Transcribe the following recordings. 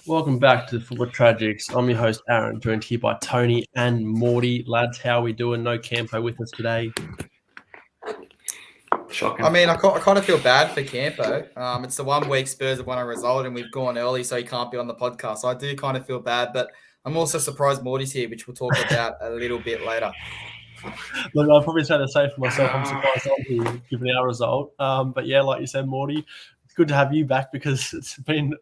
Welcome back to the Football Tragics. I'm your host, Aaron, joined here by Tony and Morty. Lads, how are we doing? No Campo with us today. Shocking. I mean, I kind of feel bad for Campo. It's the 1 week Spurs have won a result and we've gone early, so he can't be on the podcast. So I do kind of feel bad, but I'm also surprised Morty's here, which we'll talk about a little bit later. Look, I'll probably say the same for myself. I'm surprised I'm here, given our result. But yeah, like you said, Morty, it's good to have you back because it's been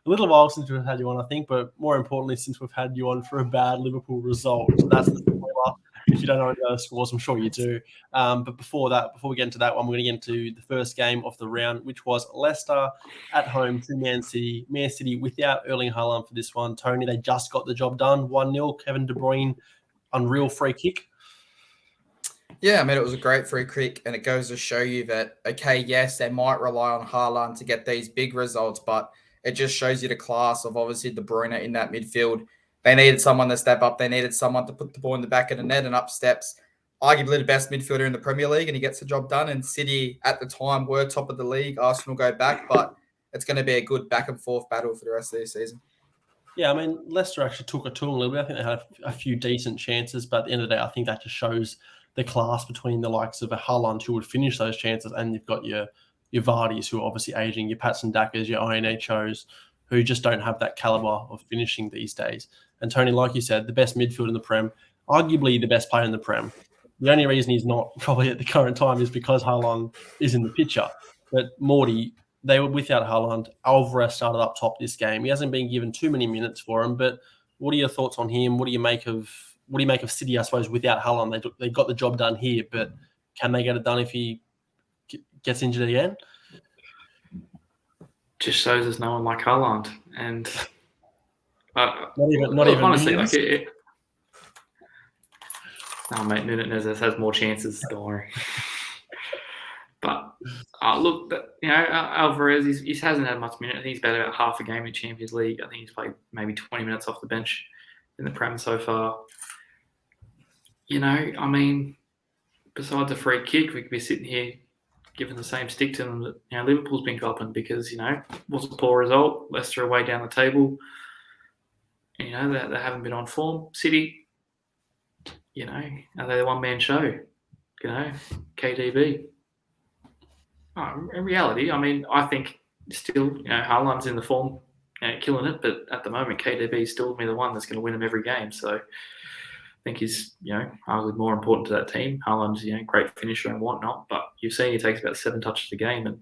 a little while since we've had you on, I think, but more importantly, since we've had you on for a bad Liverpool result. That's the spoiler. If you don't know the scores, I'm sure you do. But before we get into that one, we're going to get into the first game of the round, which was Leicester at home to Man City. Man City without Erling Haaland for this one. Tony, they just got the job done. 1-0. Kevin De Bruyne, unreal free kick. Yeah, I mean, it was a great free kick, and it goes to show you that, okay, yes, they might rely on Haaland to get these big results, but it just shows you the class of obviously De Bruyne in that midfield. They needed someone to step up. They needed someone to put the ball in the back of the net, and up steps arguably the best midfielder in the Premier League, and he gets the job done. And City at the time were top of the league. Arsenal go back, but it's going to be a good back and forth battle for the rest of the season. Yeah, I mean, Leicester actually took it to them a little bit. I think they had a few decent chances, but at the end of the day, I think that just shows the class between the likes of a Haaland who would finish those chances, and you've got your Vardys who are obviously aging, your Patson Dackers, your INHOs, who just don't have that caliber of finishing these days. And Tony, like you said, the best midfield in the Prem, arguably the best player in the Prem. The only reason he's not probably at the current time is because Haaland is in the picture. But Morty, they were without Haaland. Alvarez started up top this game. He hasn't been given too many minutes for him, but what are your thoughts on him? What do you make of City, I suppose, without Haaland? They got the job done here, but can they get it done if he gets injured again? Just shows us no one like Haaland, and not even honestly, like it. No, mate, Nunes has more chances. Don't worry. But look, Alvarez, he hasn't had much minute. I think he's played about half a game in Champions League. I think he's played maybe 20 minutes off the bench in the Prem so far. I mean, besides the free kick, we could be sitting here giving the same stick to them that Liverpool's been copping because, it was a poor result. Leicester away down the table. They haven't been on form. City, are they the one-man show? KDB. In reality, I mean, I think still, Haaland's in the form, killing it, but at the moment, KDB is still the one that's going to win them every game. So I think he's, arguably more important to that team. Haaland's, great finisher and whatnot, but you've seen he takes about 7 touches a game, and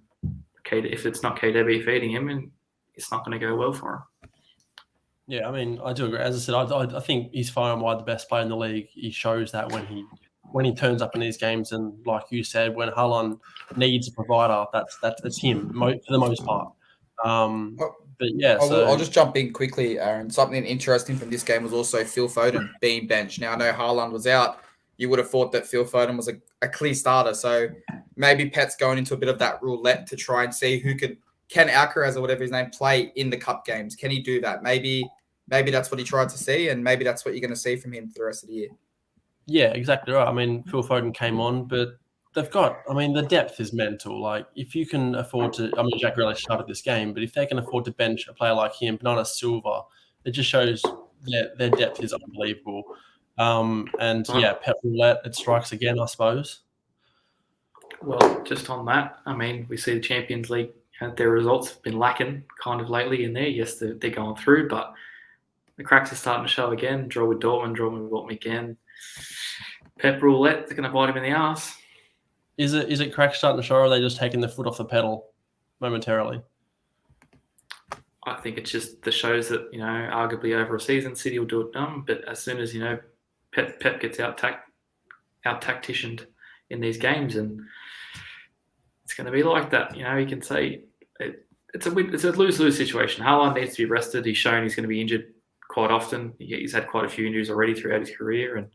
if it's not KDB feeding him, and it's not going to go well for him. Yeah, I mean, I do agree. As I said, I think he's far and wide the best player in the league. He shows that when he turns up in these games, and like you said, when Haaland needs a provider, that's him for the most part. But yeah, I'll just jump in quickly, Aaron. Something interesting from this game was also Phil Foden being benched. Now, I know Haaland was out. You would have thought that Phil Foden was a clear starter. So maybe Pet's going into a bit of that roulette to try and see who can Alcaraz or whatever his name play in the cup games. Can he do that? Maybe that's what he tried to see, and maybe that's what you're going to see from him for the rest of the year. Yeah, exactly right. I mean, Phil Foden came on, but the depth is mental. Like, if you can afford to, Jack Grealish started this game, but if they can afford to bench a player like him, Bernardo Silva, it just shows their depth is unbelievable. Pep roulette, it strikes again, I suppose. Well, just on that, I mean, we see the Champions League, their results have been lacking kind of lately in there. Yes, they're going through, but the cracks are starting to show again. Draw with Dortmund, draw with Dortmund again. Pep roulette, they're going to bite him in the arse. Is it cracks starting to show, or are they just taking the foot off the pedal momentarily? I think it's just the shows that, arguably over a season, City will do it dumb. But as soon as, Pep gets out-tacticianed in these games, and it's going to be like that. You can say it's a lose-lose situation. Haaland needs to be rested. He's shown he's going to be injured quite often. He's had quite a few injuries already throughout his career, and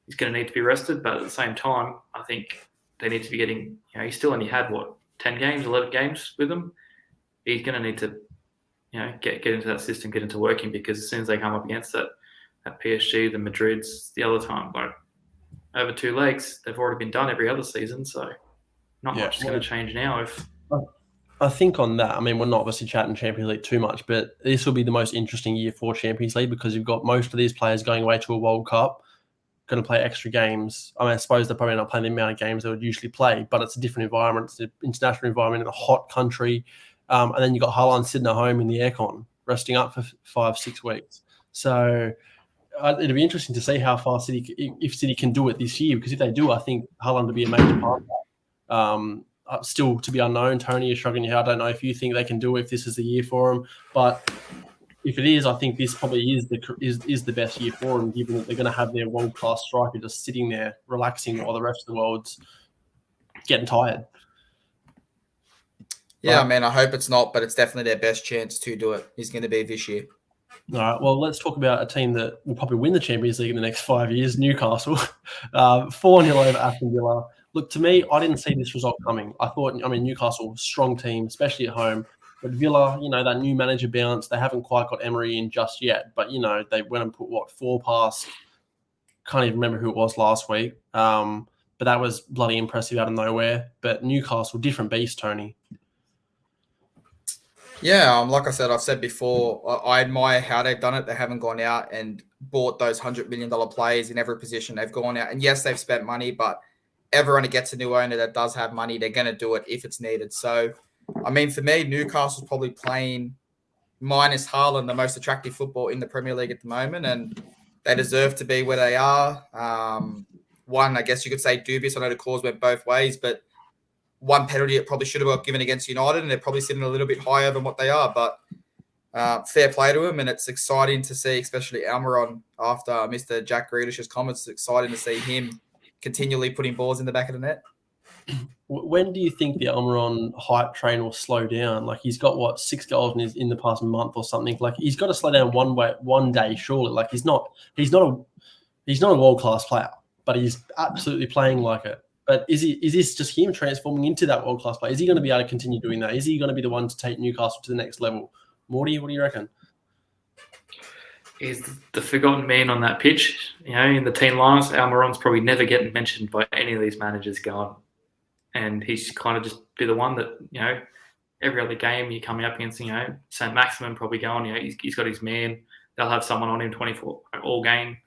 he's going to need to be rested. But at the same time, I think they need to be getting, he still only had, 10 games, 11 games with him. He's going to need to, get into that system, get into working, because as soon as they come up against that PSG, the Madrids, the other time, over 2 legs, they've already been done every other season. So not much is going to change now. I think on that, I mean, we're not obviously chatting Champions League too much, but this will be the most interesting year for Champions League because you've got most of these players going away to a World Cup, going to play extra games. I mean, I suppose they're probably not playing the amount of games they would usually play, but it's a different environment. It's an international environment in a hot country. And then you've got Haaland sitting at home in the aircon, resting up for 5-6 weeks. So it'll be interesting to see how far if City can do it this year, because if they do, I think Haaland will be a major part of that. Still to be unknown. Tony is shrugging your head. I don't know if you think they can do it, if this is the year for them, but if it is, I think this probably is the best year for them, given that they're going to have their world-class striker just sitting there relaxing while the rest of the world's getting tired. Yeah, I mean, I hope it's not, but it's definitely their best chance to do it. Is going to be this year. All right, well, let's talk about a team that will probably win the Champions League in the next 5 years, Newcastle. 4-0 over Aston Villa. Look, to me, I didn't see this result coming. Newcastle, strong team, especially at home. But Villa, that new manager bounce, they haven't quite got Emery in just yet. But, they went and put, 4 past, can't even remember who it was last week. But that was bloody impressive out of nowhere. But Newcastle, different beast, Tony. Yeah, like I've said before, I admire how they've done it. They haven't gone out and bought those $100 million players in every position. They've gone out, and yes, they've spent money, but everyone who gets a new owner that does have money, they're going to do it if it's needed. So, I mean, for me, Newcastle's probably playing minus Haaland the most attractive football in the Premier League at the moment, and they deserve to be where they are. One, I guess you could say dubious. I know the clause went both ways, but one penalty it probably should have got given against United, and they're probably sitting a little bit higher than what they are. But fair play to him, and it's exciting to see, especially Almiron after Mr. Jack Grealish's comments. It's exciting to see him continually putting balls in the back of the net. When do you think the Almiron hype train will slow down? Like, he's got 6 goals in the past month or something. Like, he's got to slow down one day, surely. Like, he's not a world-class player, but he's absolutely playing like it. But is this just him transforming into that world-class player? Is he going to be able to continue doing that? Is he going to be the one to take Newcastle to the next level? Morty, what do you reckon? He's the forgotten man on that pitch. In the team lines, Almiron's probably never getting mentioned by any of these managers going. And he's kind of just be the one that, every other game you're coming up against, St. Maximin probably going, he's got his man. They'll have someone on him 24 all game.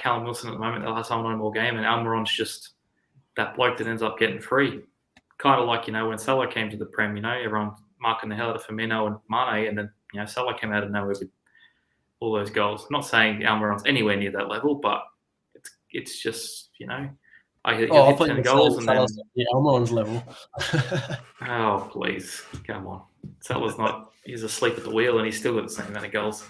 Callum Wilson at the moment, they'll have someone on him all game. And Almiron's just that bloke that ends up getting free. Kind of like, when Salah came to the Prem, everyone marking the hell out of Firmino and Mane, and then, Salah came out of nowhere with all those goals. I'm not saying Almiron's anywhere near that level, but it's just, I hit 10 goals and then... Almiron's level. Oh, please. Come on. Salah's not... He's asleep at the wheel and he's still got the same amount of goals.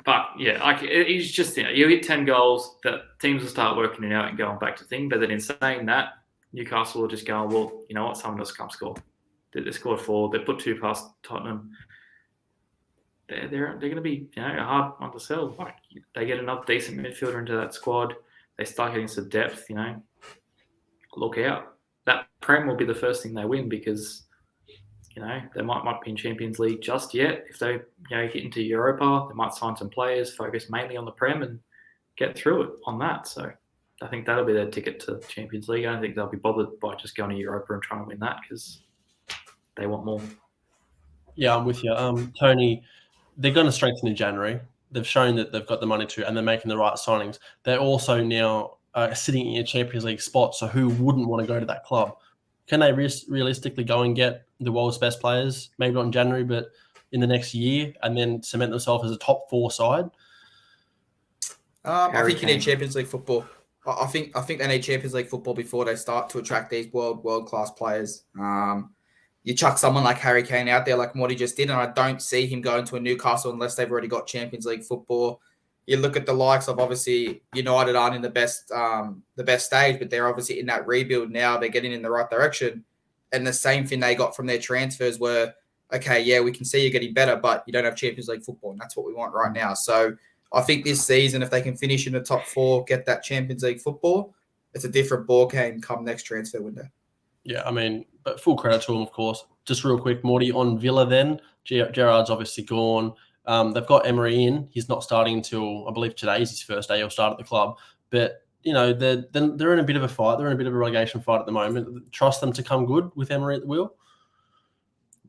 But, yeah, he's just, you hit 10 goals, that teams will start working it out and going back to thing. But then in saying that, Newcastle will just go, well, you know what, someone else come score. They scored 4. They put 2 past Tottenham. They're going to be, a hard one to sell. Like, they get another decent midfielder into that squad. They start getting some depth, Look out. That Prem will be the first thing they win because, they might not be in Champions League just yet. If they, get into Europa, they might sign some players, focus mainly on the Prem and get through it on that. So I think that'll be their ticket to Champions League. I don't think they'll be bothered by just going to Europa and trying to win that because they want more. Yeah, I'm with you. Tony, they're going to strengthen in January. They've shown that they've got the money to, and they're making the right signings. They're also now sitting in a Champions League spot, so who wouldn't want to go to that club? Can they realistically go and get the world's best players, maybe not in January, but in the next year, and then cement themselves as a top 4 side? I think you need Champions League football. I think they need Champions League football before they start to attract these world-class players. You chuck someone like Harry Kane out there like Morty just did, and I don't see him going to a Newcastle unless they've already got Champions League football. You look at the likes of, obviously, United aren't in the best stage, but they're obviously in that rebuild now. They're getting in the right direction. And the same thing they got from their transfers were, okay, yeah, we can see you're getting better, but you don't have Champions League football, and that's what we want right now. So I think this season, if they can finish in the top 4, get that Champions League football, it's a different ball game come next transfer window. Yeah, I mean, but full credit to him, of course. Just real quick, Morty, on Villa then, Gerrard's obviously gone. They've got Emery in. He's not starting until, I believe, today's his first day. He'll start at the club. But, they're in a bit of a fight. They're in a bit of a relegation fight at the moment. Trust them to come good with Emery at the wheel?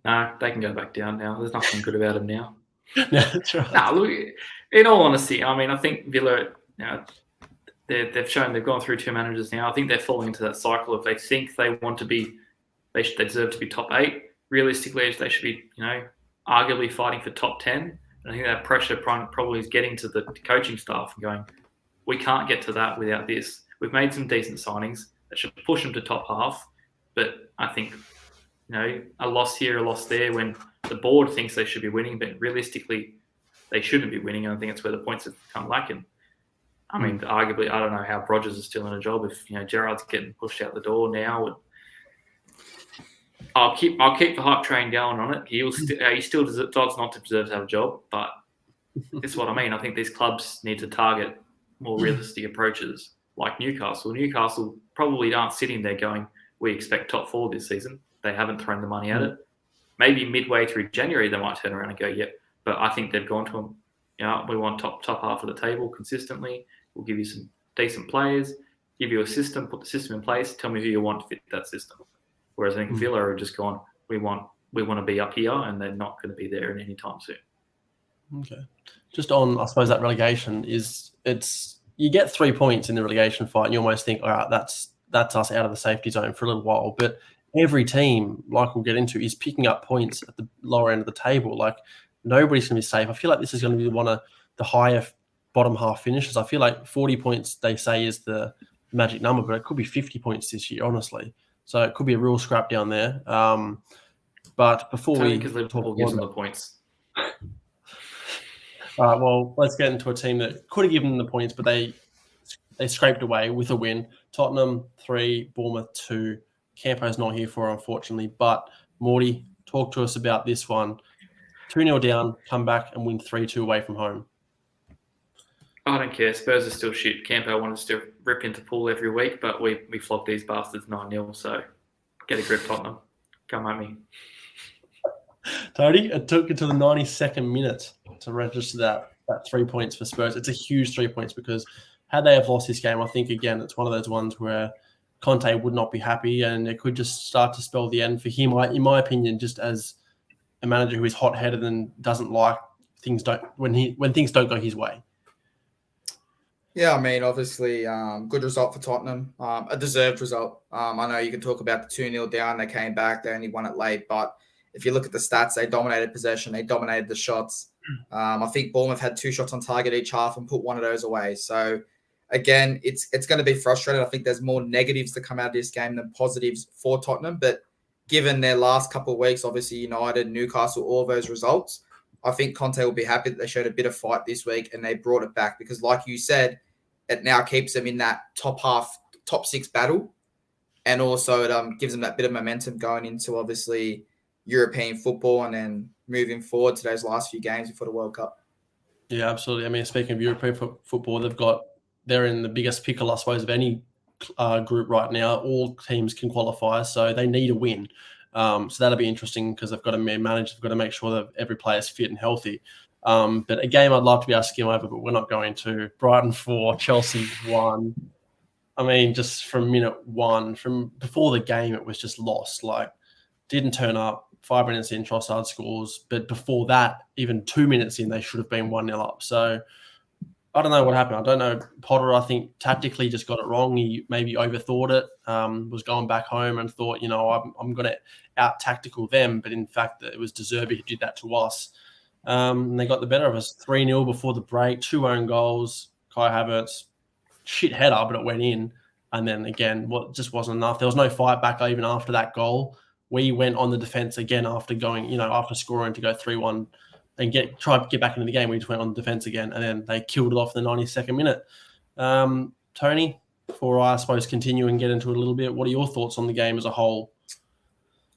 No, they can go back down now. There's nothing good about them now. Yeah, that's right. No, look, in all honesty, I mean, I think Villa, they've shown they've gone through 2 managers now. I think they're falling into that cycle of they think they want to be, they deserve to be top 8. Realistically, they should be, arguably fighting for top 10. And I think that pressure probably is getting to the coaching staff and going, we can't get to that without this. We've made some decent signings that should push them to top half. But I think, a loss here, a loss there, when the board thinks they should be winning, but realistically, they shouldn't be winning. And I think that's where the points have come lacking. I mean, arguably, I don't know how Rodgers is still in a job if Gerrard's getting pushed out the door now. I'll keep the hype train going on it. He still does not deserve to have a job, but this is what I mean. I think these clubs need to target more realistic approaches, like Newcastle. Newcastle probably aren't sitting there going, "We expect top 4 this season." They haven't thrown the money at it. Maybe midway through January they might turn around and go, "Yeah," but I think they've gone to them. We want top half of the table consistently. We'll give you some decent players, give you a system, put the system in place, tell me who you want to fit that system. Whereas I think Villa are just gone, we want to be up here, and they're not going to be there any time soon. Okay. Just on, I suppose, that relegation you get 3 points in the relegation fight and you almost think, all right, that's us out of the safety zone for a little while. But every team, like we'll get into, is picking up points at the lower end of the table. Like nobody's going to be safe. I feel like this is going to be one of the higher bottom half finishes. I feel like 40 points, they say, is the magic number, but it could be 50 points this year, honestly. So it could be a real scrap down there. But before because Liverpool gives them the points. All right, well, let's get into a team that could have given them the points, but they scraped away with a win. Tottenham 3, Bournemouth 2. Campo's not here for, unfortunately. But Morty, talk to us about this one. 2-0 down, come back and win 3-2 away from home. I don't care. Spurs are still shit. Campo wanted to rip into Pool every week, but we flogged these bastards 9-0. So get a grip, Tottenham. Come at me. Tony, it took until the 92nd minute to register that 3 points for Spurs. It's a huge 3 points because had they have lost this game, I think, again, it's one of those ones where Conte would not be happy and it could just start to spell the end for him, in my opinion, just as a manager who is hot-headed and doesn't like things when things don't go his way. Yeah, I mean, obviously, good result for Tottenham, a deserved result. I know you can talk about the 2-0 down. They came back. They only won it late. But if you look at the stats, they dominated possession. They dominated the shots. I think Bournemouth had 2 shots on target each half and put one of those away. So, again, it's going to be frustrating. I think there's more negatives to come out of this game than positives for Tottenham. But given their last couple of weeks, obviously United, Newcastle, all those results, I think Conte will be happy that they showed a bit of fight this week and they brought it back because, like you said, it now keeps them in that top 6 battle. And also it gives them that bit of momentum going into, obviously, European football and then moving forward to those last few games before the World Cup. Yeah, absolutely. I mean, speaking of European football, they're in the biggest pickle, I suppose, of any group right now. All teams can qualify, so they need a win. So that'll be interesting because they've got to manage, they've got to make sure that every player is fit and healthy. But a game I'd love to be able to skim over, but we're not going to. Brighton 4, Chelsea 1. I mean, just from minute 1, from before the game, it was just lost. Like, didn't turn up. 5 minutes in, Trossard scores. But before that, even 2 minutes in, they should have been 1-0 up. So I don't know what happened. I don't know. Potter, I think, tactically just got it wrong. He maybe overthought it, was going back home and thought, I'm going to out-tactical them. But in fact, it was De Zerbi who did that to us. And they got the better of us. 3-0 before the break, 2 own goals. Kai Havertz, shit header, but it went in. And then again, just wasn't enough. There was no fight back even after that goal. We went on the defense again after going, after scoring to go 3-1 and try to get back into the game. We just went on the defense again, and then they killed it off in the 92nd minute. Tony, before I suppose continue and get into it a little bit, what are your thoughts on the game as a whole?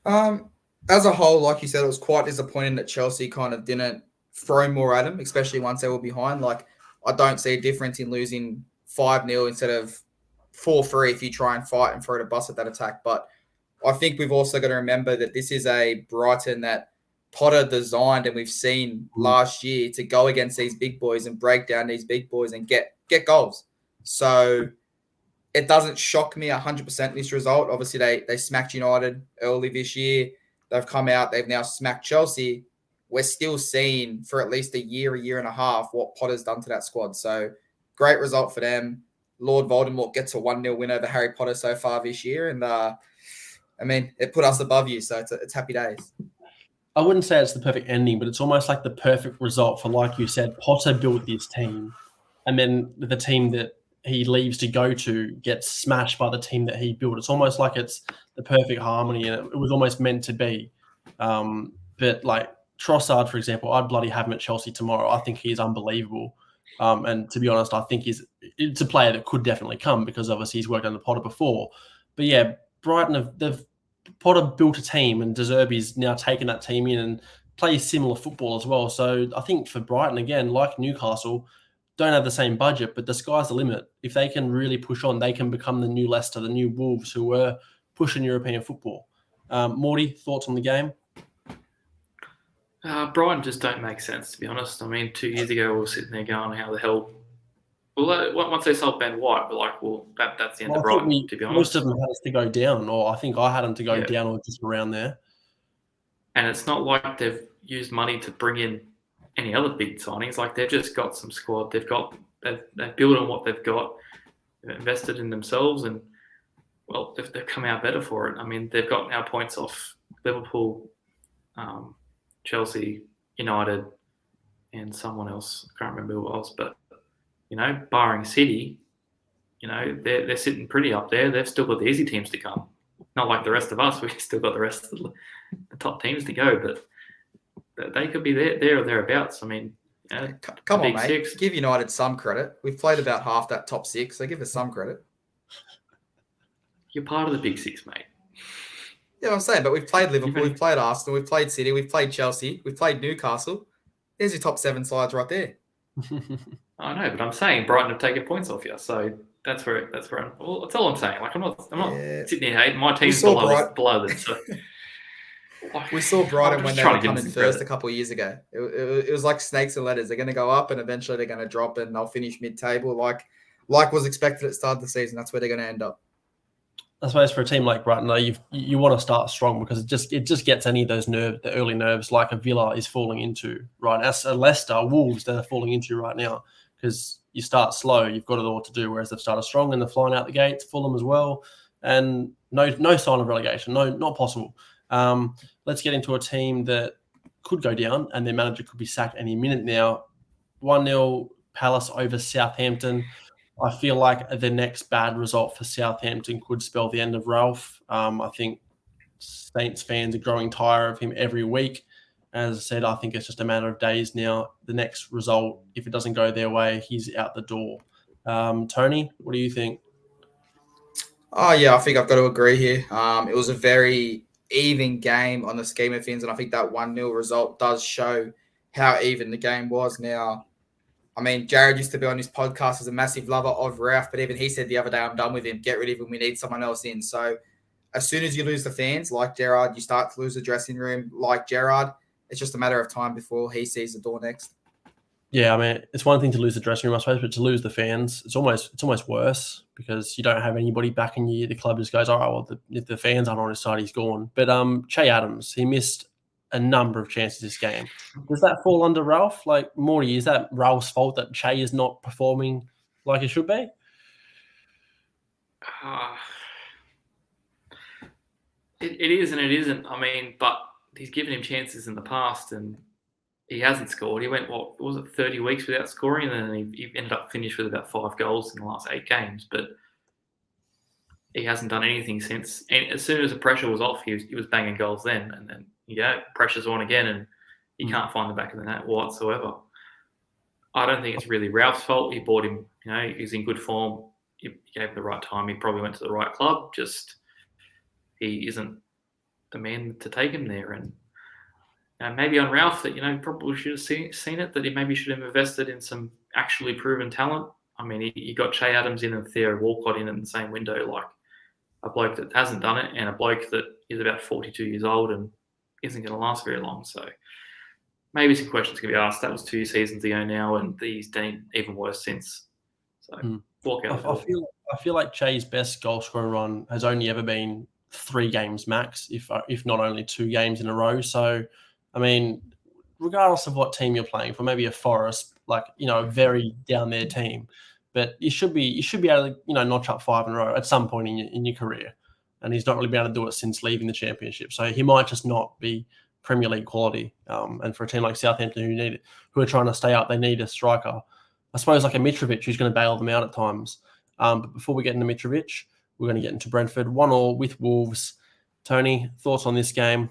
As a whole, like you said, it was quite disappointing that Chelsea kind of didn't throw more at them, especially once they were behind. Like, I don't see a difference in losing 5-0 instead of 4-3 if you try and fight and throw the bus at that attack. But I think we've also got to remember that this is a Brighton that Potter designed and we've seen last year to go against these big boys and break down these big boys and get goals. So it doesn't shock me 100% this result. Obviously, they smacked United early this year. they've come out, they've now smacked Chelsea. We're still seeing for at least a year and a half, what Potter's done to that squad. So great result for them. Lord Voldemort gets a 1-0 win over Harry Potter so far this year. And it put us above you. So it's happy days. I wouldn't say it's the perfect ending, but it's almost like the perfect result for, like you said, Potter built this team. And then the team that he leaves to go to gets smashed by the team that he built. It's almost like it's the perfect harmony, and it was almost meant to be. But like Trossard, for example, I'd bloody have him at Chelsea tomorrow. I think he's unbelievable. And to be honest, I think it's a player that could definitely come because obviously he's worked under Potter before. But yeah, Brighton, Potter built a team, and De Zerbi's now taken that team in and plays similar football as well. So I think for Brighton, again, like Newcastle, don't have the same budget, but the sky's the limit. If they can really push on, they can become the new Leicester, the new Wolves who were pushing European football. Morty, thoughts on the game? Brighton just don't make sense, to be honest. I mean, 2 years ago, we were sitting there going, how the hell... Well, once they sold Ben White, we're like, well, that's the end of Brighton, to be honest. Most of them had us to go down, or I think I had them to go down or just around there. And it's not like they've used money to bring in any other big signings. Like, they've just got some squad. They've built on what they've got, they've invested in themselves, and, well, they've come out better for it. I mean, they've got now points off Liverpool, Chelsea, United, and someone else. I can't remember who it was, but, barring City, they're sitting pretty up there. They've still got the easy teams to come. Not like the rest of us. We've still got the rest of the top teams to go, but they could be there or thereabouts. I mean, come on, mate. Six. Give United some credit. We've played about half that top six, so give us some credit. You're part of the big six, mate. Yeah, I'm saying, but we've played Liverpool, we've played Arsenal, we've played City, we've played Chelsea, we've played Newcastle. There's your top 7 sides right there. I know, but I'm saying Brighton have taken points off you, so that's where that's all I'm saying. Like I'm not sitting here hating. My team's below them. So. We saw Brighton when they were coming first a couple of years ago. It was like snakes and ladders. They're going to go up and eventually they're going to drop and they'll finish mid-table like was expected at the start of the season. That's where they're going to end up. I suppose for a team like Brighton, though, you want to start strong because it just gets any of those the early nerves like a Villa is falling into right now. As a Leicester, Wolves, they're falling into right now because you start slow, you've got it all to do, whereas they've started strong and they're flying out the gates, Fulham as well, and no sign of relegation, no, not possible. Let's get into a team that could go down and their manager could be sacked any minute now. 1-0 Palace over Southampton. I feel like the next bad result for Southampton could spell the end of Ralph. I think Saints fans are growing tired of him every week. As I said, I think it's just a matter of days now. The next result, if it doesn't go their way, he's out the door. Tony, what do you think? Oh, yeah, I think I've got to agree here. It was a very even game on the scheme of things, and I think that 1-0 result does show how even the game was now. I mean, Jared used to be on his podcast as a massive lover of Ralph, but even he said the other day, I'm done with him. Get rid of him. We need someone else in. So as soon as you lose the fans, like Gerrard, you start to lose the dressing room, like Gerrard. It's just a matter of time before he sees the door next. Yeah, I mean, it's one thing to lose the dressing room, I suppose, but to lose the fans, it's almost worse because you don't have anybody backing you. The club just goes, all right, well, if the fans aren't on his side, he's gone. But Che Adams, he missed a number of chances this game. Does that fall under Ralph? Like, Morty, is that Ralph's fault that Che is not performing like he should be? It is and it isn't. I mean, but he's given him chances in the past and he hasn't scored. He went, 30 weeks without scoring, and then he ended up finished with about 5 goals in the last 8 games. But he hasn't done anything since. And as soon as the pressure was off, he was banging goals then. And then, pressure's on again, and you can't find the back of the net whatsoever. I don't think it's really Ralph's fault. He bought him, he's in good form. You gave him the right time. He probably went to the right club. Just he isn't the man to take him there. And maybe on Ralph that, probably should have seen it, that he maybe should have invested in some actually proven talent. I mean, he got Che Adams in and Theo Walcott in the same window, like a bloke that hasn't done it and a bloke that is about 42 years old and isn't going to last very long. So maybe some questions can be asked. That was 2 seasons ago now, and he's done even worse since. So walk out. I feel like Che's best goal scoring run has only ever been 3 games max, if not only 2 games in a row. So, I mean, regardless of what team you're playing for, maybe a Forest, like, a very down there team, but you should be able to, notch up 5 in a row at some point in your career. And he's not really been able to do it since leaving the Championship. So he might just not be Premier League quality. And for a team like Southampton who are trying to stay up, they need a striker. I suppose like a Mitrovic who's going to bail them out at times. But before we get into Mitrovic, we're going to get into Brentford. 1-1 with Wolves. Tony, thoughts on this game?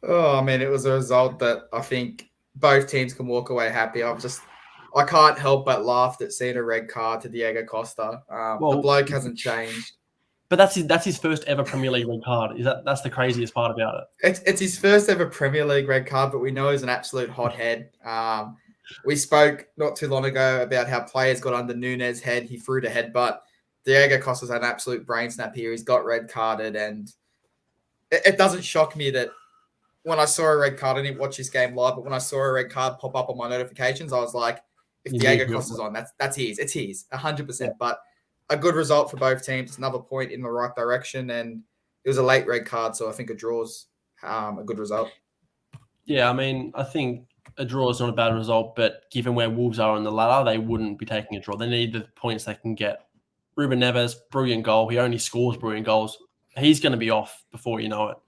Oh, I mean, it was a result that I think both teams can walk away happy. I can't help but laugh at seeing a red card to Diego Costa. The bloke hasn't changed. But that's his first ever Premier League red card. That's the craziest part about it. It's his first ever Premier League red card, but we know he's an absolute hothead. We spoke not too long ago about how players got under Nunes' head. He threw the headbutt. Diego Costa's had an absolute brain snap here. He's got red carded, and it doesn't shock me that when I saw a red card, I didn't watch this game live, but when I saw a red card pop up on my notifications, I was like, if Diego Costa's on, that's his. It's his, 100%. Yeah. But a good result for both teams. It's another point in the right direction, and it was a late red card, so I think a draw's a good result. Yeah, I mean, I think a draw is not a bad result, but given where Wolves are on the ladder, they wouldn't be taking a draw. They need the points they can get. Ruben Neves, brilliant goal. He only scores brilliant goals. He's going to be off before you know it.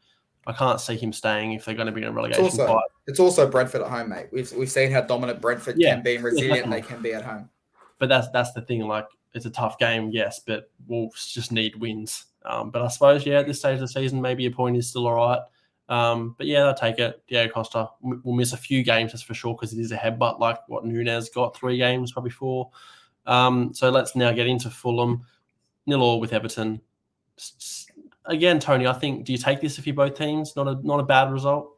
I can't see him staying if they're going to be in a relegation fight. It's also Brentford at home, mate. We've seen how dominant Brentford can be and resilient they can be at home. But that's the thing. Like, it's a tough game, yes, but Wolves just need wins. But I suppose, at this stage of the season, maybe a point is still all right. But I'll take it. Diego Costa will miss a few games, that's for sure, because it is a headbutt like what Nunes got 3 games, probably 4. So let's now get into Fulham. 0-0 with Everton. Again, Tony, I think, do you take this if you're both teams? Not a bad result?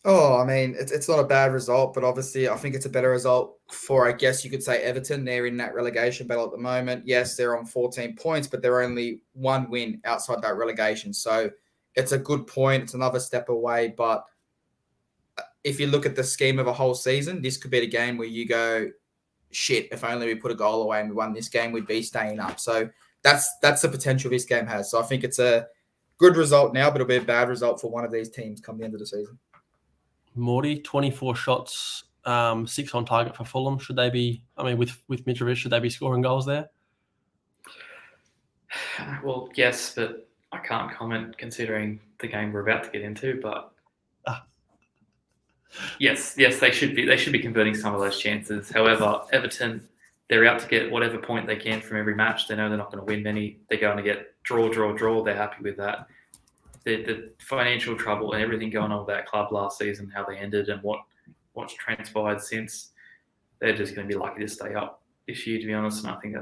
Oh, I mean, it's not a bad result, but obviously I think it's a better result for, I guess you could say, Everton. They're in that relegation battle at the moment. Yes, they're on 14 points, but they're only 1 win outside that relegation. So it's a good point. It's another step away. But if you look at the scheme of a whole season, this could be the game where you go, shit, if only we put a goal away and we won this game, we'd be staying up. So that's the potential this game has. So I think it's a good result now, but it'll be a bad result for one of these teams come the end of the season. Morty, 24 shots, 6 on target for Fulham. Should they be, with Mitrovic, should they be scoring goals there? Well, yes, but I can't comment considering the game we're about to get into, but yes, they should be converting some of those chances. However, Everton, they're out to get whatever point they can from every match. They know they're not going to win many. They're going to get draw. They're happy with that. The financial trouble and everything going on with that club last season, how they ended and what's transpired since, they're just going to be lucky to stay up this year, to be honest. And I think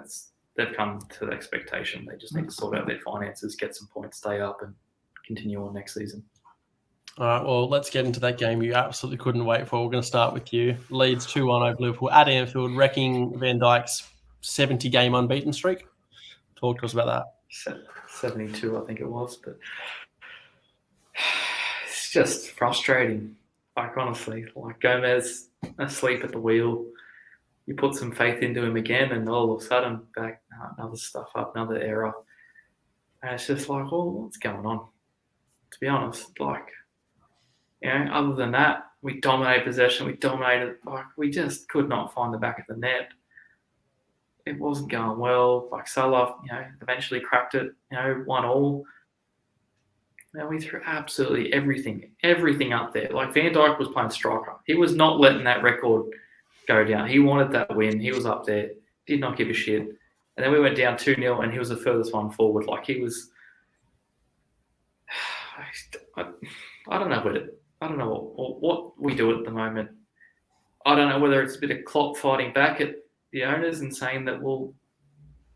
they've come to the expectation. They just need to sort out their finances, get some points, stay up, and continue on next season. All right, well, let's get into that game you absolutely couldn't wait for. We're going to start with you. Leeds 2-1 over Liverpool at Anfield, wrecking Van Dijk's 70-game unbeaten streak. Talk to us about that. 72, I think it was, but it's just frustrating. Like, honestly, like Gomez asleep at the wheel. You put some faith into him again, and all of a sudden, back another stuff up, another error. And it's just like, well, what's going on? To be honest, like, other than that, we dominated possession. We just could not find the back of the net. It wasn't going well. Like, Salah, eventually cracked it, 1-1. Now we threw absolutely everything up there. Like, Van Dijk was playing striker. He was not letting that record go down. He wanted that win. He was up there. Did not give a shit. And then we went down 2-0 and he was the furthest one forward. Like, he was... I don't know what we do at the moment. I don't know whether it's a bit of Klopp fighting back at the owners and saying that, well,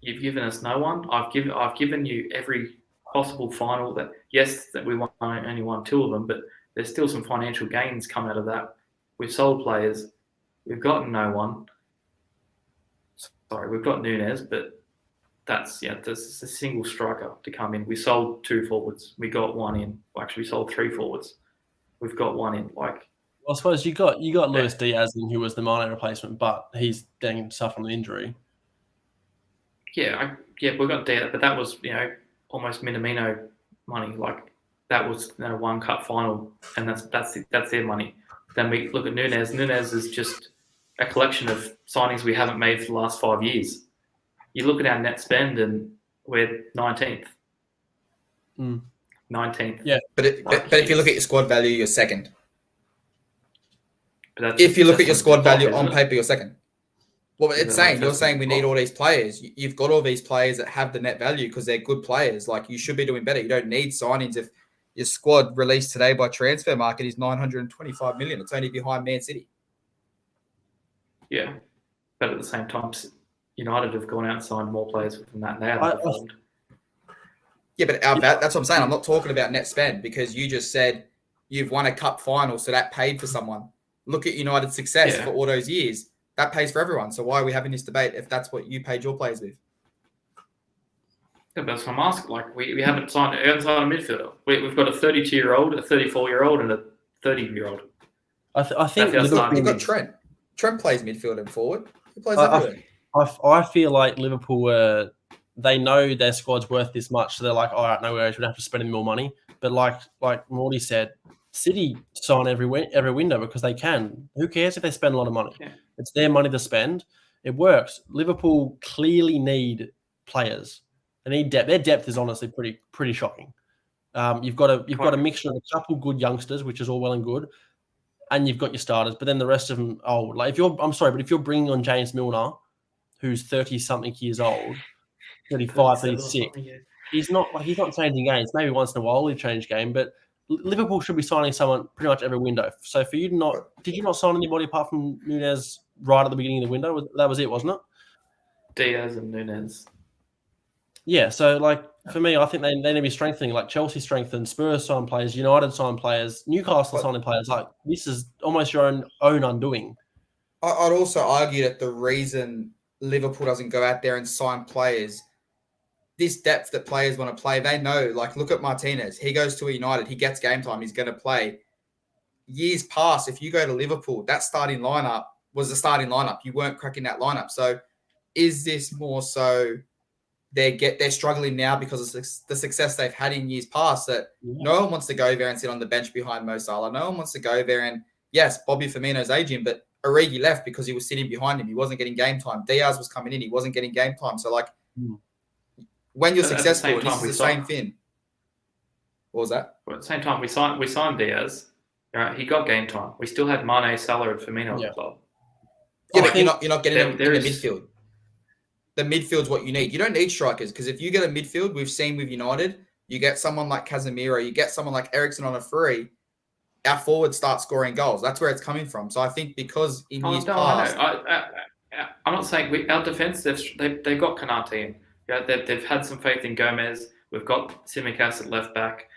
you've given us no one. I've given you every possible final that, yes, that we only won 2 of them, but there's still some financial gains come out of that. We've sold players. We've gotten no one. Sorry, we've got Nunes, but that's a single striker to come in. We sold 2 forwards. We got 1 in. Well, actually, we sold 3 forwards. We've got 1 in. Like, well, I suppose you got Luis Diaz in, who was the Mane replacement, but he's then suffering an injury. Yeah, we got Diaz, but that was almost Minamino money. Like that was one cup final, and that's their money. Then we look at Nunes. Nunes is just a collection of signings we haven't made for the last 5 years. You look at our net spend, and we're 19th. 19th. Yeah, but if you look at your squad value, you're second. But if you look at your squad value on it? paper, you're second. Well, it's saying you're saying we need all these players. You've got all these players that have the net value because they're good players. Like you should be doing better. You don't need signings. If your squad released today by Transfer Market is 925 million, it's only behind Man City. Yeah, but at the same time, United have gone out and signed more players than that. They haven't performed. Yeah, but that's what I'm saying. I'm not talking about net spend because you just said you've won a cup final, so that paid for someone. Look at United's success for all those years. That pays for everyone. So why are we having this debate if that's what you paid your players with? Yeah, that's what I'm asking. Like we haven't signed a midfielder. We've got a 32-year-old, a 34-year-old, and a 30-year-old. I think you've got Trent. Trent plays midfield and forward. He plays everywhere. I feel like Liverpool they know their squad's worth this much, so they're like, all right, no worries, we don't have to spend any more money. But like Morty said, City sign every window because they can. Who cares if they spend a lot of money? Yeah. It's their money to spend. It works. Liverpool clearly need players. They need depth. Their depth is honestly pretty shocking. You've got a mixture of a couple good youngsters, which is all well and good, and you've got your starters. But then the rest of them old. Like if you're bringing on James Milner, who's 30-something years old, 35, 36, he's not changing games. Maybe once in a while he'll change game, but Liverpool should be signing someone pretty much every window. So for you did you not sign anybody apart from Nunes right at the beginning of the window? That was it, wasn't it? Diaz and Nunes. Yeah, so like for me, I think they need to be strengthening. Like Chelsea strengthened, Spurs signed players, United signed players, Newcastle signing players. Like this is almost your own undoing. I'd also argue that the reason Liverpool doesn't go out there and sign players, this depth that players want to play, they know, like, look at Martinez. He goes to a United. He gets game time. He's going to play. Years past, if you go to Liverpool, that starting lineup was the starting lineup. You weren't cracking that lineup. So is this more so they're struggling now because of the success they've had in years past that no one wants to go there and sit on the bench behind Mo Salah. No one wants to go there and, yes, Bobby Firmino's aging, but Origi left because he was sitting behind him. He wasn't getting game time. Diaz was coming in. He wasn't getting game time. So, like, when you're successful, this is the same thing. What was that? Well, at the same time, we signed Diaz. Right, he got game time. We still had Mane, Salah, and Firmino at the club. Yeah, but you're not getting them in the midfield. The midfield's what you need. You don't need strikers because if you get a midfield, we've seen with United, you get someone like Casemiro, you get someone like Eriksen on a free, our forwards start scoring goals. That's where it's coming from. So I think because in years past... I'm not saying our defence, they've got Konate in. Yeah, they've had some faith in Gomez. We've got Tsimikas at left back.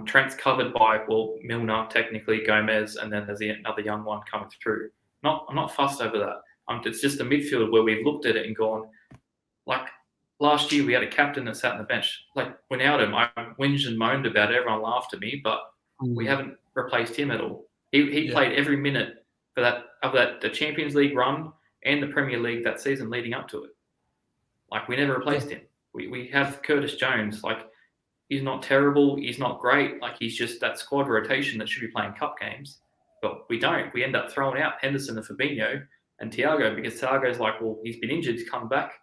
Trent's covered by, Milner, technically, Gomez, and then there's another young one coming through. I'm not fussed over that. It's just a midfield where we've looked at it and gone, like, last year we had a captain that sat on the bench. Like, without him, I whinged and moaned about it. Everyone laughed at me, but we haven't replaced him at all. He played every minute for the Champions League run and the Premier League that season leading up to it. Like, we never replaced him. We have Curtis Jones. Like, he's not terrible. He's not great. Like, he's just that squad rotation that should be playing cup games. But we don't. We end up throwing out Henderson and Fabinho and Thiago because Thiago's like, he's been injured. He's come back.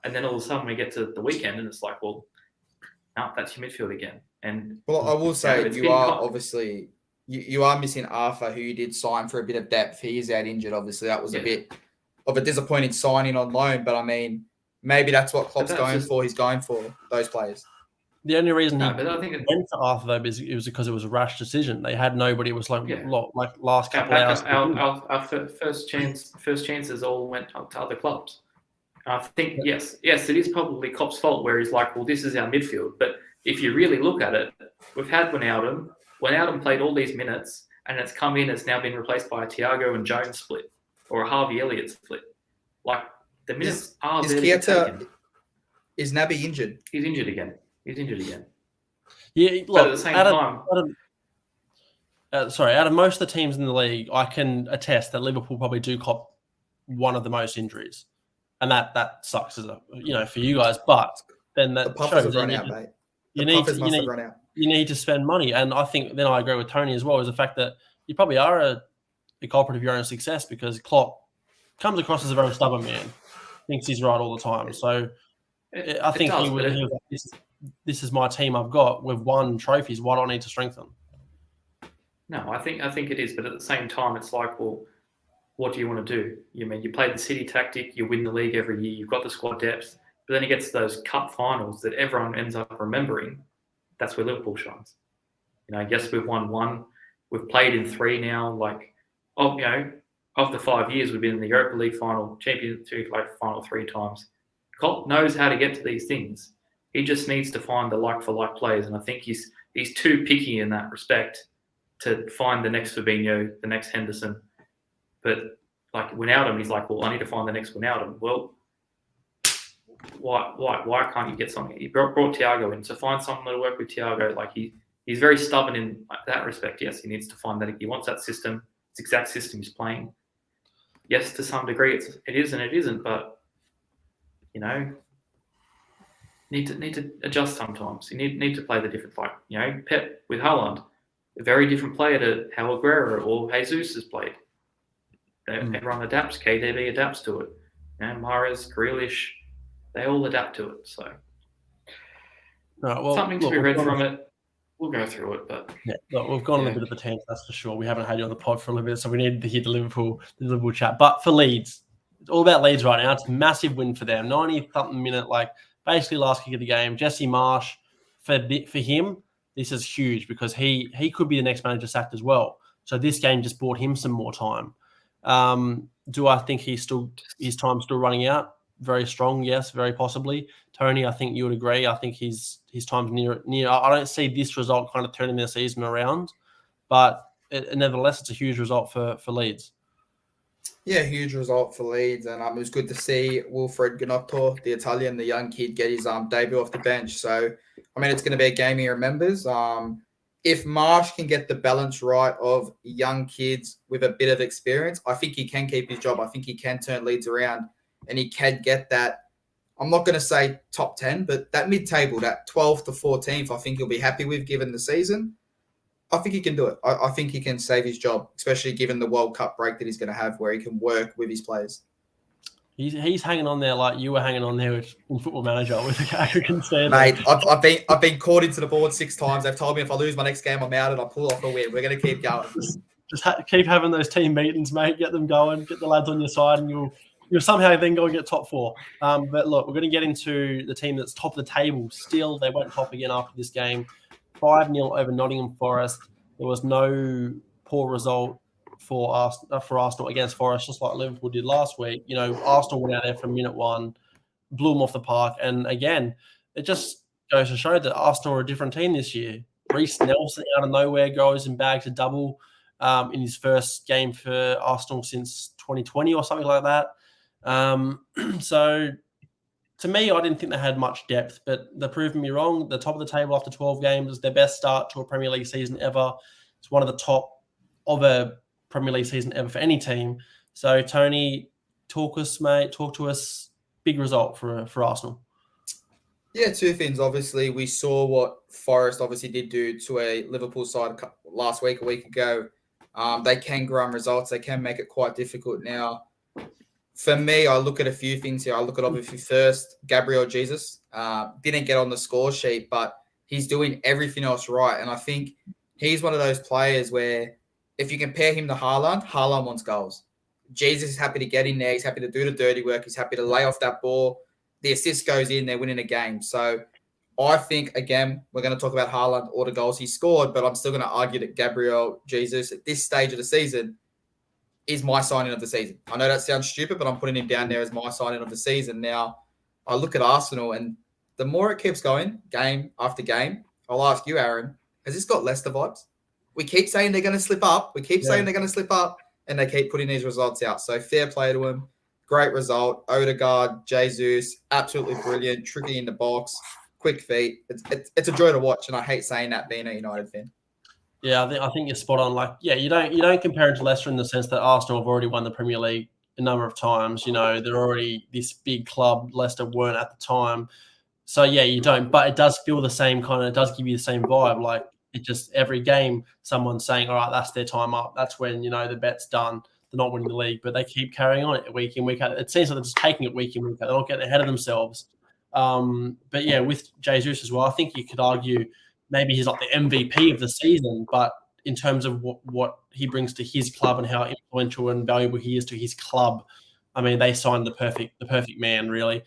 And then all of a sudden we get to the weekend and it's like, no, that's your midfield again. And I will say you are obviously you are missing Arthur, who you did sign for a bit of depth. He is out injured. Obviously, that was a bit of a disappointing signing on loan. But I mean, maybe that's what Klopp's going for. He's going for those players. The only reason he went to Arthur though is it was because it was a rash decision. They had nobody. It was like last couple hours. Our first chances all went to other clubs. I think yes, it is probably Klopp's fault where he's like, this is our midfield. But if you really look at it, we've had Wijnaldum. Wijnaldum played all these minutes, and it's come in. It's now been replaced by a Thiago and Jones split or a Harvey Elliott split. Like the minutes are there. Is Naby injured? He's injured again. Yeah, look, but at the same time. Out of most of the teams in the league, I can attest that Liverpool probably do cop one of the most injuries. And that sucks, for you guys. But then that the Puffers have run out, mate. you The need puffers to, must have run out. you need to spend money. And I think then I agree with Tony as well, is the fact that you probably are a culprit of your own success, because Klopp comes across as a very stubborn man, thinks he's right all the time. So I think he was like, this is my team I've got. We've won trophies. Why do I need to strengthen? No, I think it is. But at the same time, it's like, well, what do you want to do? You play the City tactic, you win the league every year, you've got the squad depth, but then it gets to those cup finals that everyone ends up remembering. That's where Liverpool shines. Yes, we've won one. We've played in 3 now. Of the 5 years, we've been in the Europa League final, Champions League final 3 times. Klopp knows how to get to these things. He just needs to find the like-for-like players, and I think he's too picky in that respect to find the next Fabinho, the next Henderson. But Wijnaldum, he's like, well, I need to find the next Wijnaldum. Well, why can't you get something? He brought Thiago in, so find someone that'll work with Thiago. He's very stubborn in that respect. Yes, he needs to find that. He wants that system. It's the exact system he's playing. Yes, to some degree, it is and it isn't. But need to adjust sometimes. You need to play the different. Pep with Haaland, a very different player to how Aguero or Jesus has played. Everyone adapts. KDB adapts to it. Mahrez, Grealish, they all adapt to it. So something to be read from it. We'll go through it, but we've gone on a bit of a tangent, that's for sure. We haven't had you on the pod for a little bit, so we needed to hear the Liverpool chat. But for Leeds, it's all about Leeds right now. It's a massive win for them. 90-something minute, basically last kick of the game. Jesse Marsch, for him, this is huge, because he could be the next manager sacked as well. So this game just bought him some more time. Do I think his time's still running out? Very strong, yes, very possibly. Tony, I think you would agree. I think his time's near. I don't see this result kind of turning their season around, but nevertheless, it's a huge result for Leeds. Yeah, huge result for Leeds, and it was good to see Wilfred Gnotto, the Italian, the young kid, get his debut off the bench. So, it's going to be a game he remembers. If Marsch can get the balance right of young kids with a bit of experience, I think he can keep his job. I think he can turn Leeds around, and he can get that. I'm not going to say top 10, but that mid-table, that 12th to 14th, I think he'll be happy with given the season. I think he can do it. I think he can save his job, especially given the World Cup break that he's going to have where he can work with his players. He's hanging on there like you were hanging on there in Football Manager with the African standard. Mate, I've been caught into the board 6 times. They've told me if I lose my next game, I'm out and I pull off a win. We're going to keep going. Just keep having those team meetings, mate. Get them going. Get the lads on your side, and you'll somehow then go and get top 4. But look, we're going to get into the team that's top of the table. Still, they went top again after this game. 5-0 over Nottingham Forest. There was no poor result for Arsenal against Forest, just like Liverpool did last week. Arsenal went out there from minute 1, blew them off the park. And again, it just goes to show that Arsenal are a different team this year. Reece Nelson out of nowhere goes and bags a double in his first game for Arsenal since 2020 or something like that. So to me, I didn't think they had much depth, but they're proving me wrong. The top of the table after 12 games is their best start to a Premier League season ever. It's one of the top of a Premier League season ever for any team. So Tony, talk to us. Big result for Arsenal. Yeah, 2 things. Obviously, we saw what Forest obviously did do to a Liverpool side a week ago. They can grind results. They can make it quite difficult now. For me, I look at a few things here. I look at obviously first, Gabriel Jesus. Didn't get on the score sheet, but he's doing everything else right. And I think he's one of those players where if you compare him to Haaland wants goals. Jesus is happy to get in there. He's happy to do the dirty work. He's happy to lay off that ball. The assist goes in. They're winning a game. So I think, again, we're going to talk about Haaland or the goals he scored, but I'm still going to argue that Gabriel Jesus at this stage of the season is my signing of the season. I know that sounds stupid, but I'm putting him down there as my signing of the season. Now, I look at Arsenal, and the more it keeps going, game after game, I'll ask you, Aaron, has this got Leicester vibes? We keep saying they're going to slip up. And they keep putting these results out. So fair play to them. Great result. Odegaard, Jesus, absolutely brilliant. Tricky in the box, quick feet. It's a joy to watch, and I hate saying that being a United fan. Yeah, I think you're spot on. You don't compare it to Leicester in the sense that Arsenal have already won the Premier League a number of times. They're already this big club. Leicester weren't at the time. So yeah, you don't, but it does feel the same kind of. It does give you the same vibe. Like it just every game, someone's saying, "All right, that's their time up." That's when the bet's done. They're not winning the league, but they keep carrying on it week in, week out. It seems like they're just taking it week in, week out. They're not getting ahead of themselves. But yeah, with Jesus as well, I think you could argue maybe he's not the MVP of the season, but in terms of what he brings to his club and how influential and valuable he is to his club, I mean, they signed the perfect man, really.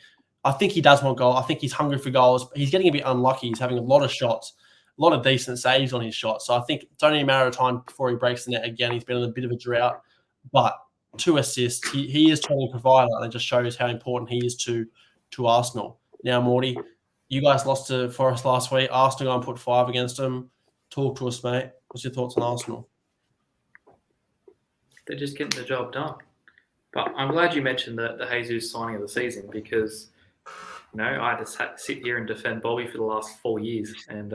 I think he does want goal. I think he's hungry for goals. He's getting a bit unlucky. He's having a lot of shots, a lot of decent saves on his shots. So I think it's only a matter of time before he breaks the net again. He's been in a bit of a drought, but 2 assists, he is turning provider, and it just shows how important he is to Arsenal. Now, Morty, you guys lost to Forest last week. Arsenal going to put 5 against them. Talk to us, mate. What's your thoughts on Arsenal? They're just getting the job done. But I'm glad you mentioned the Jesus signing of the season because, I had to sit here and defend Bobby for the last 4 years. And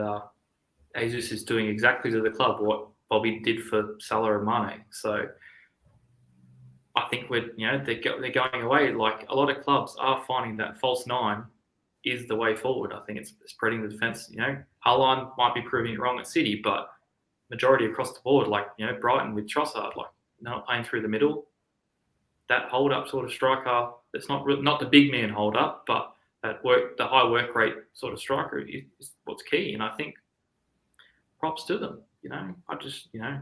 Jesus is doing exactly to the club what Bobby did for Salah and Mane. So I think they're going away. Like a lot of clubs are finding that false 9 is the way forward. I think it's spreading the defence. Haaland might be proving it wrong at City, but majority across the board, like, Brighton with Trossard, like, not playing through the middle. That hold-up sort of striker, that's not the big man hold-up, but the high work rate sort of striker is what's key. And I think props to them. I'm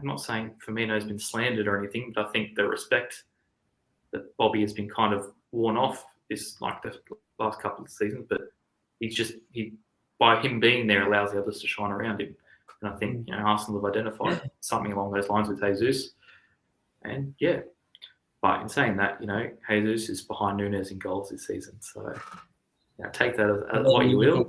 not saying Firmino's been slandered or anything, but I think the respect that Bobby has been kind of worn off this like the last couple of seasons, but by him being there allows the others to shine around him. And I think Arsenal have identified something along those lines with Jesus. And yeah, but in saying that, Jesus is behind Núñez in goals this season. So take that as what you will.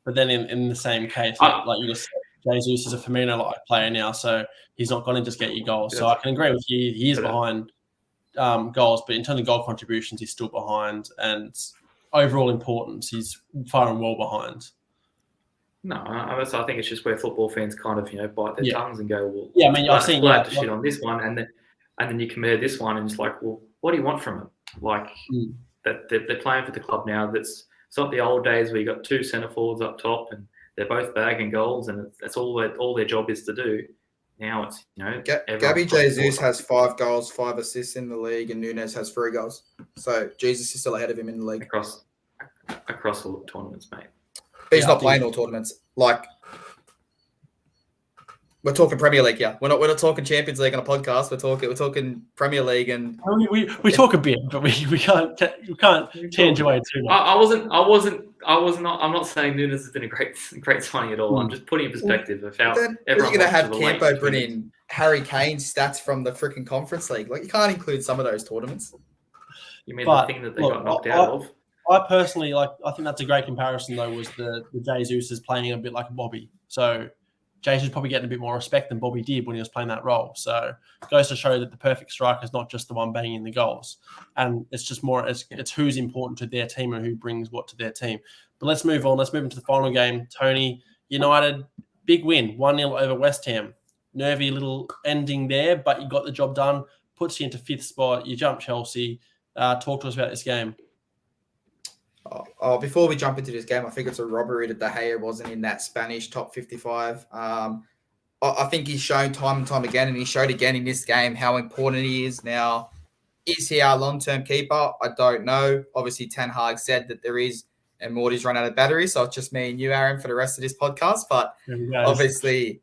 But then in the same case, like you just said, Jesus is a Firmino-like player now, so he's not going to just get you goals. So I can agree with you. He is behind goals, but in terms of goal contributions, he's still behind. And overall importance, he's far and well behind. No, I think it's just where football fans kind of bite their tongues and go, well, yeah, I mean, I've seen glad to shit on this one, and then you compare this one, and it's like, well, what do you want from him? Like that they're playing for the club now. It's not the old days where you got 2 centre forwards up top and they're both bagging goals, and that's all their job is to do. Now it's Gabby Jesus has 5 goals, 5 assists in the league, and Núñez has 3 goals. So Jesus is still ahead of him in the league across all tournaments, mate. But he's not playing all tournaments. Like, we're talking Premier League here. We're not talking Champions League on a podcast. We're talking Premier League, and we talk a bit, but we can't change away too much. I'm not saying Núñez has been a great signing at all. I'm just putting in perspective of how then you're going to have Campo bring in Harry Kane's stats from the freaking Conference League. Like, you can't include some of those tournaments. You mean the thing that they got knocked out of? I personally I think that's a great comparison though. Was the Jesus is playing a bit like Bobby, so Jesus is probably getting a bit more respect than Bobby did when he was playing that role. So it goes to show that the perfect striker is not just the one banging the goals, and it's just more it's who's important to their team and who brings what to their team. But let's move on. Let's move into the final game. Tony, United, big win, 1-0 over West Ham. Nervy little ending there, but you got the job done. Puts you into 5th spot. You jump Chelsea. Talk to us about this game. Before we jump into this game, I think it's a robbery that De Gea wasn't in that Spanish top 55. I think he's shown time and time again, and he showed again in this game how important he is. Now, is he our long-term keeper? I don't know. Obviously, Ten Hag said that there is, and Morty's run out of battery, so it's just me and you, Aaron, for the rest of this podcast. But obviously,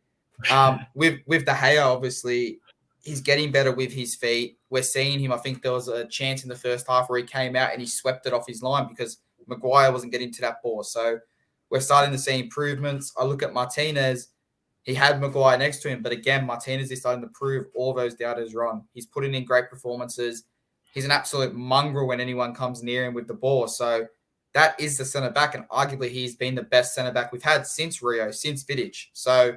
with De Gea, obviously, he's getting better with his feet. We're seeing him. I think there was a chance in the first half where he came out and he swept it off his line because Maguire wasn't getting to that ball. So we're starting to see improvements. I look at Martinez. He had Maguire next to him, but again, Martinez is starting to prove all those doubters wrong. He's putting in great performances. He's an absolute mongrel when anyone comes near him with the ball. So that is the centre-back, and arguably he's been the best centre-back we've had since Rio, since Vidic. So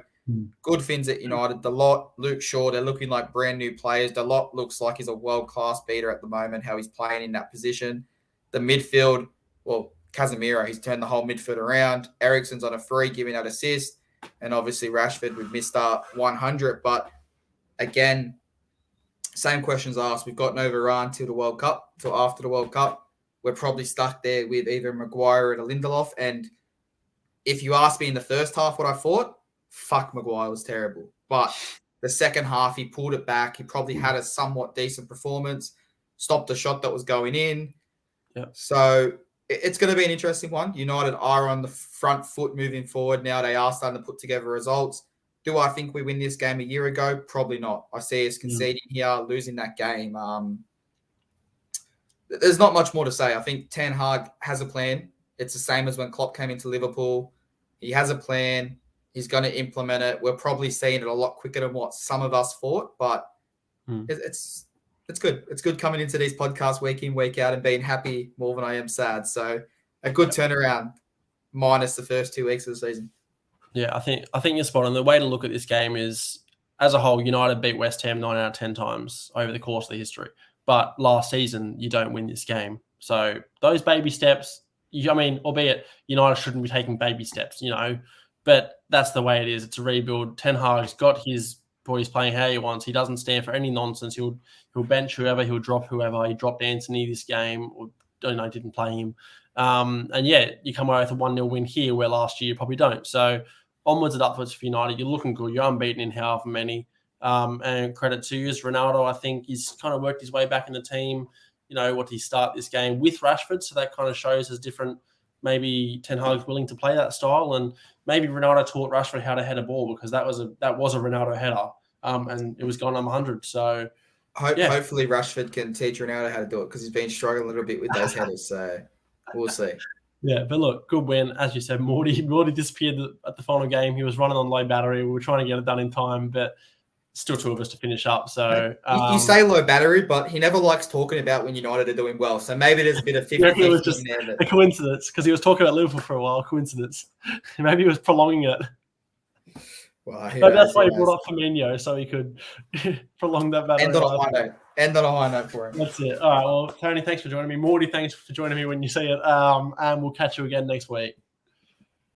good things at United. Dalot, Luke Shaw, they're looking like brand new players. Dalot looks like he's a world-class beater at the moment, how he's playing in that position. The midfield, well, Casemiro, he's turned the whole midfield around. Eriksen's on a free, giving that assist. And obviously Rashford with Mr. 100. But again, same questions asked. We've got no Varane till the World Cup, till after the World Cup. we're probably stuck there with either Maguire or Lindelof. And if you ask me in the first half what I thought, fuck, Maguire was terrible. But the second half, he pulled it back. He probably had a somewhat decent performance, stopped the shot that was going in. Yep. So it's going to be an interesting one. United are on the front foot moving forward now. They are starting to put together results. Do I think we win this game a year ago? Probably not. I see us conceding here, losing that game. There's not much more to say. I think Ten Hag has a plan. It's the same as when Klopp came into Liverpool. He has a plan. He's going to implement it. We're probably seeing it a lot quicker than what some of us thought, but it's good. It's good coming into these podcasts week in, week out and being happy more than I am sad. So a good turnaround minus the first 2 weeks of the season. Yeah, I think you're spot on. The way to look at this game is, as a whole, United beat West Ham 9 out of 10 times over the course of the history. But last season, you don't win this game. So those baby steps, albeit United shouldn't be taking baby steps, but that's the way it is. It's a rebuild. Ten Hag's got his boys playing how he wants. He doesn't stand for any nonsense. He'll bench whoever, he'll drop whoever. He dropped Anthony this game, or didn't play him. You come away with a 1-0 win here, where last year you probably don't. So onwards and upwards for United. You're looking good. You're unbeaten in however many. And credit to you, Ronaldo. I think he's kind of worked his way back in the team. What he start this game with Rashford, so that kind of shows as different. Maybe Ten Hag's willing to play that style, and maybe Ronaldo taught Rashford how to head a ball, because that was a Ronaldo header, and it was gone on 100. So hopefully Rashford can teach Ronaldo how to do it, because he's been struggling a little bit with those headers. So we'll see. Yeah, but look, good win. As you said, Morty disappeared at the final game. He was running on low battery. We were trying to get it done in time, but still 2 of us to finish up. So you say low battery, but he never likes talking about when United are doing well. So maybe there's a bit of 50-50 it was just in there. A coincidence, because he was talking about Liverpool for a while. Coincidence. Maybe he was prolonging it. Well, that's why he brought up Firmino, so he could prolong that battle. End on a high note for him. That's it. All right. Well, Tony, thanks for joining me. Morty, thanks for joining me when you see it. And we'll catch you again next week.